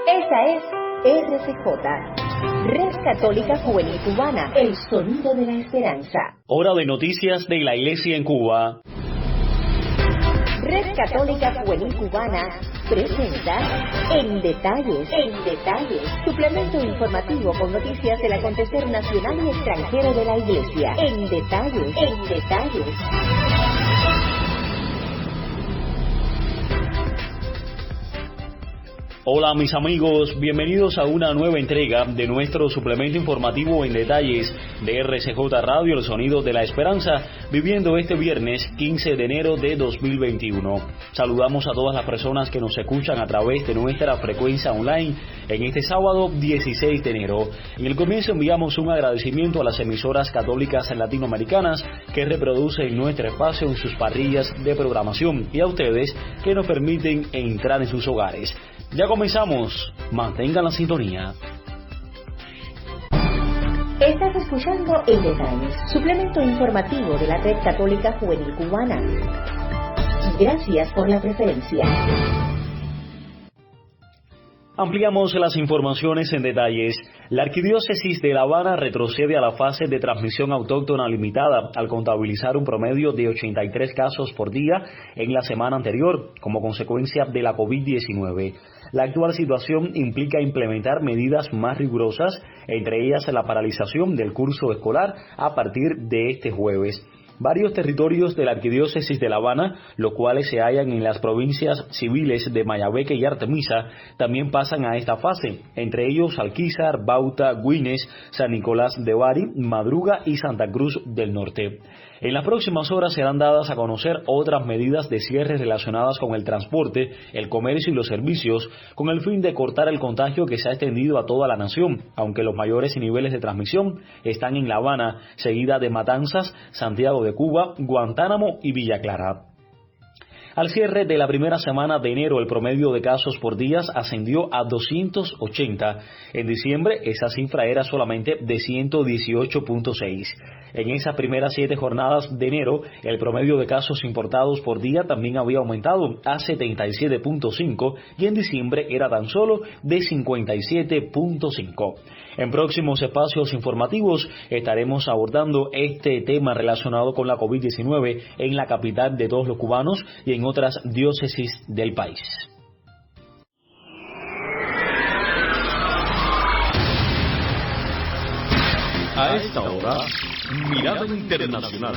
Esa es RCJ, Red Católica Juvenil Cubana, el sonido de la esperanza. Hora de noticias de la Iglesia en Cuba. Red Católica Juvenil Cubana presenta En Detalles, suplemento informativo con noticias del acontecer nacional y extranjero de la Iglesia. En Detalles. Hola mis amigos, bienvenidos a una nueva entrega de nuestro suplemento informativo En Detalles de RCJ Radio, el sonido de la esperanza, viviendo este viernes 15 de enero de 2021. Saludamos a todas las personas que nos escuchan a través de nuestra frecuencia online en este sábado 16 de enero. En el comienzo enviamos un agradecimiento a las emisoras católicas latinoamericanas que reproducen nuestro espacio en sus parrillas de programación y a ustedes que nos permiten entrar en sus hogares. Ya comenzamos, mantengan la sintonía. Estás escuchando En Detalles, suplemento informativo de la Red Católica Juvenil Cubana. Gracias por la preferencia. Ampliamos las informaciones en detalles. La Arquidiócesis de La Habana retrocede a la fase de transmisión autóctona limitada al contabilizar un promedio de 83 casos por día en la semana anterior como consecuencia de la COVID-19. La actual situación implica implementar medidas más rigurosas, entre ellas la paralización del curso escolar a partir de este jueves. Varios territorios de la Arquidiócesis de La Habana, los cuales se hallan en las provincias civiles de Mayabeque y Artemisa, también pasan a esta fase, entre ellos Alquizar, Bauta, Güines, San Nicolás de Bari, Madruga y Santa Cruz del Norte. En las próximas horas serán dadas a conocer otras medidas de cierre relacionadas con el transporte, el comercio y los servicios, con el fin de cortar el contagio que se ha extendido a toda la nación, aunque los mayores niveles de transmisión están en La Habana, seguida de Matanzas, Santiago de Cuba, Guantánamo y Villa Clara. Al cierre de la primera semana de enero, el promedio de casos por días ascendió a 280. En diciembre, esa cifra era solamente de 118.6. En esas primeras 7 jornadas de enero, el promedio de casos importados por día también había aumentado a 77.5 y en diciembre era tan solo de 57.5. En próximos espacios informativos estaremos abordando este tema relacionado con la COVID-19 en la capital de todos los cubanos y en otras diócesis del país. A esta hora, Mirada Internacional.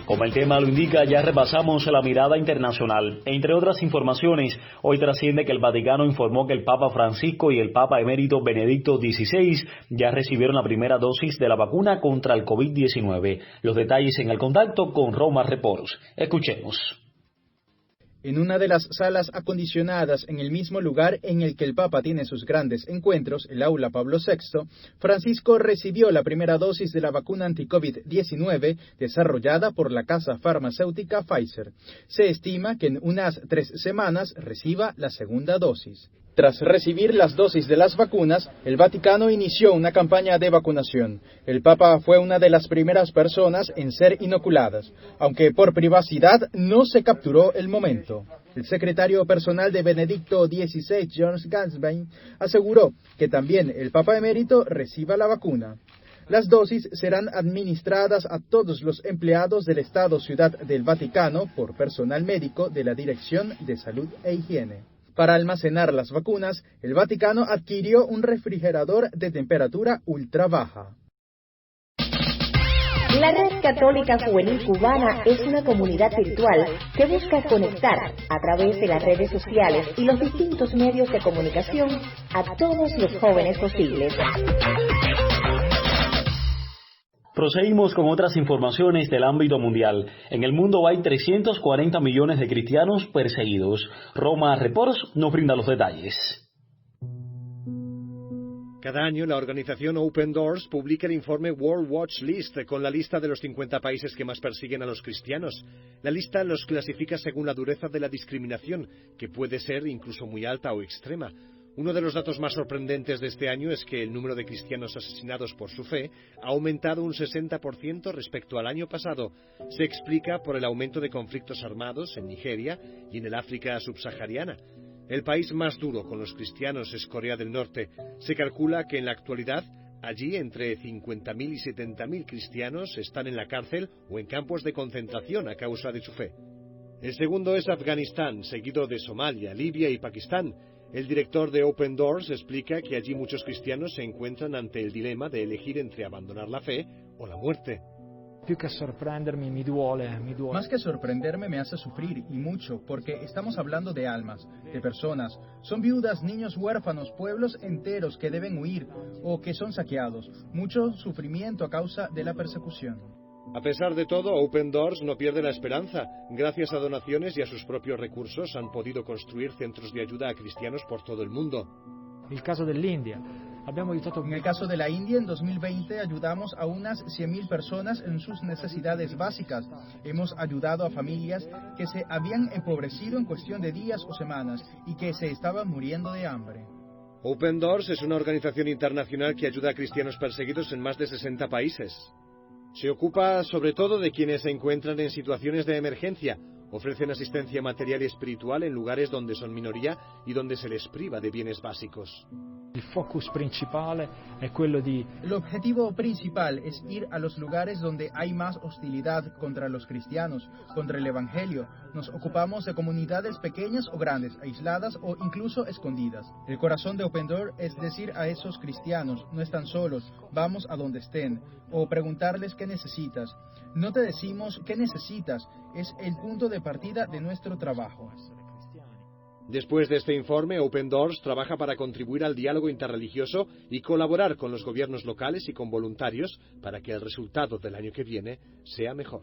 Como el tema lo indica, ya repasamos la mirada internacional. Entre otras informaciones, hoy trasciende que el Vaticano informó que el Papa Francisco y el Papa emérito Benedicto XVI ya recibieron la primera dosis de la vacuna contra el COVID-19. Los detalles en el contacto con Roma Reports. Escuchemos. En una de las salas acondicionadas en el mismo lugar en el que el Papa tiene sus grandes encuentros, el Aula Pablo VI, Francisco recibió la primera dosis de la vacuna anti-COVID-19 desarrollada por la casa farmacéutica Pfizer. Se estima que en unas 3 semanas reciba la segunda dosis. Tras recibir las dosis de las vacunas, el Vaticano inició una campaña de vacunación. El Papa fue una de las primeras personas en ser inoculadas, aunque por privacidad no se capturó el momento. El secretario personal de Benedicto XVI, John Gansbain, aseguró que también el Papa emérito reciba la vacuna. Las dosis serán administradas a todos los empleados del Estado-Ciudad del Vaticano por personal médico de la Dirección de Salud e Higiene. Para almacenar las vacunas, el Vaticano adquirió un refrigerador de temperatura ultra baja. La Red Católica Juvenil Cubana es una comunidad virtual que busca conectar a través de las redes sociales y los distintos medios de comunicación a todos los jóvenes posibles. Proseguimos con otras informaciones del ámbito mundial. En el mundo hay 340 millones de cristianos perseguidos. Roma Reports nos brinda los detalles. Cada año la organización Open Doors publica el informe World Watch List con la lista de los 50 países que más persiguen a los cristianos. La lista los clasifica según la dureza de la discriminación, que puede ser incluso muy alta o extrema. Uno de los datos más sorprendentes de este año es que el número de cristianos asesinados por su fe ha aumentado un 60% respecto al año pasado. Se explica por el aumento de conflictos armados en Nigeria y en el África subsahariana. El país más duro con los cristianos es Corea del Norte. Se calcula que en la actualidad allí entre 50.000 y 70.000 cristianos están en la cárcel o en campos de concentración a causa de su fe. El segundo es Afganistán, seguido de Somalia, Libia y Pakistán. El director de Open Doors explica que allí muchos cristianos se encuentran ante el dilema de elegir entre abandonar la fe o la muerte. Más que sorprenderme me hace sufrir, y mucho, porque estamos hablando de almas, de personas. Son viudas, niños huérfanos, pueblos enteros que deben huir o que son saqueados. Mucho sufrimiento a causa de la persecución. A pesar de todo, Open Doors no pierde la esperanza. Gracias a donaciones y a sus propios recursos han podido construir centros de ayuda a cristianos por todo el mundo. En el caso de la India, en 2020 ayudamos a unas 100.000 personas en sus necesidades básicas. Hemos ayudado a familias que se habían empobrecido en cuestión de días o semanas y que se estaban muriendo de hambre. Open Doors es una organización internacional que ayuda a cristianos perseguidos en más de 60 países. Se ocupa sobre todo de quienes se encuentran en situaciones de emergencia. Ofrecen asistencia material y espiritual en lugares donde son minoría y donde se les priva de bienes básicos. El objetivo principal es ir a los lugares donde hay más hostilidad contra los cristianos, contra el Evangelio. Nos ocupamos de comunidades pequeñas o grandes, aisladas o incluso escondidas. El corazón de Open Door es decir a esos cristianos, no están solos, vamos a donde estén, o preguntarles qué necesitas. No te decimos qué necesitas, es el punto de partida de nuestro trabajo. Después de este informe, Open Doors trabaja para contribuir al diálogo interreligioso y colaborar con los gobiernos locales y con voluntarios para que el resultado del año que viene sea mejor.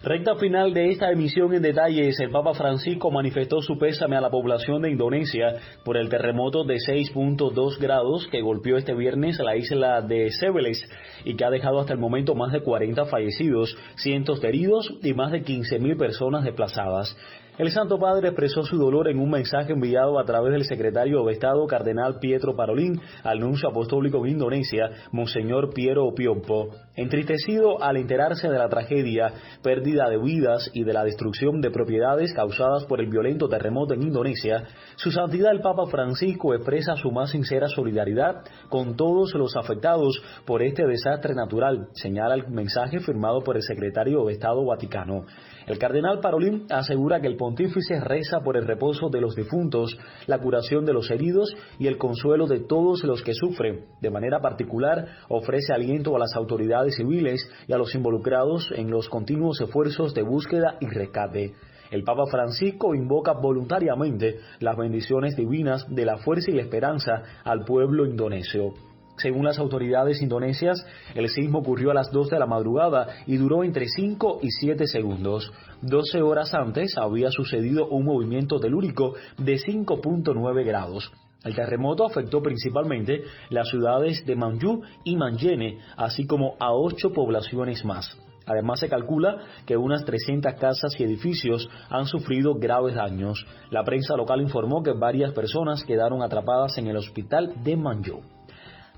Recta final de esta emisión en detalles. El Papa Francisco manifestó su pésame a la población de Indonesia por el terremoto de 6.2 grados que golpeó este viernes la isla de Cebeles y que ha dejado hasta el momento más de 40 fallecidos, cientos de heridos y más de 15.000 personas desplazadas. El Santo Padre expresó su dolor en un mensaje enviado a través del secretario de Estado, cardenal Pietro Parolin, al nuncio apostólico en Indonesia, Monseñor Piero Piompo. Entristecido al enterarse de la tragedia, pérdida de vidas y de la destrucción de propiedades causadas por el violento terremoto en Indonesia, Su Santidad el Papa Francisco expresa su más sincera solidaridad con todos los afectados por este desastre natural, señala el mensaje firmado por el secretario de Estado Vaticano. El cardenal Parolin asegura que el pontífice reza por el reposo de los difuntos, la curación de los heridos y el consuelo de todos los que sufren. De manera particular, ofrece aliento a las autoridades civiles y a los involucrados en los continuos esfuerzos de búsqueda y rescate. El Papa Francisco invoca voluntariamente las bendiciones divinas de la fuerza y la esperanza al pueblo indonesio. Según las autoridades indonesias, el sismo ocurrió a las 2 de la madrugada y duró entre 5 y 7 segundos. 12 horas antes había sucedido un movimiento telúrico de 5.9 grados. El terremoto afectó principalmente las ciudades de Manju y Manjene, así como a 8 poblaciones más. Además, se calcula que unas 300 casas y edificios han sufrido graves daños. La prensa local informó que varias personas quedaron atrapadas en el hospital de Manju.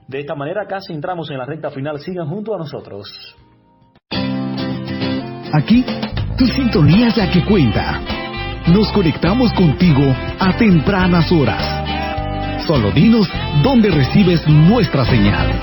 De esta manera casi entramos en la recta final. Sigan junto a nosotros. Aquí, tu sintonía es la que cuenta. Nos conectamos contigo a tempranas horas. Solo dinos dónde recibes nuestra señal.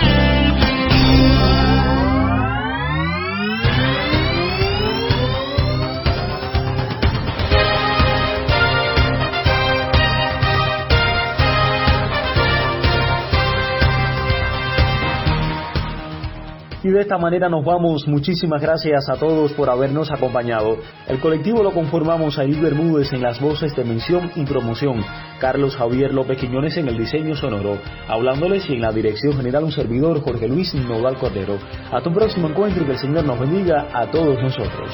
Y de esta manera nos vamos. Muchísimas gracias a todos por habernos acompañado. El colectivo lo conformamos a Luis Bermúdez en las voces de mención y promoción, Carlos Javier López Quiñones en el diseño sonoro, hablándoles y en la dirección general un servidor, Jorge Luis Nodal Cordero. Hasta un próximo encuentro y que el Señor nos bendiga a todos nosotros.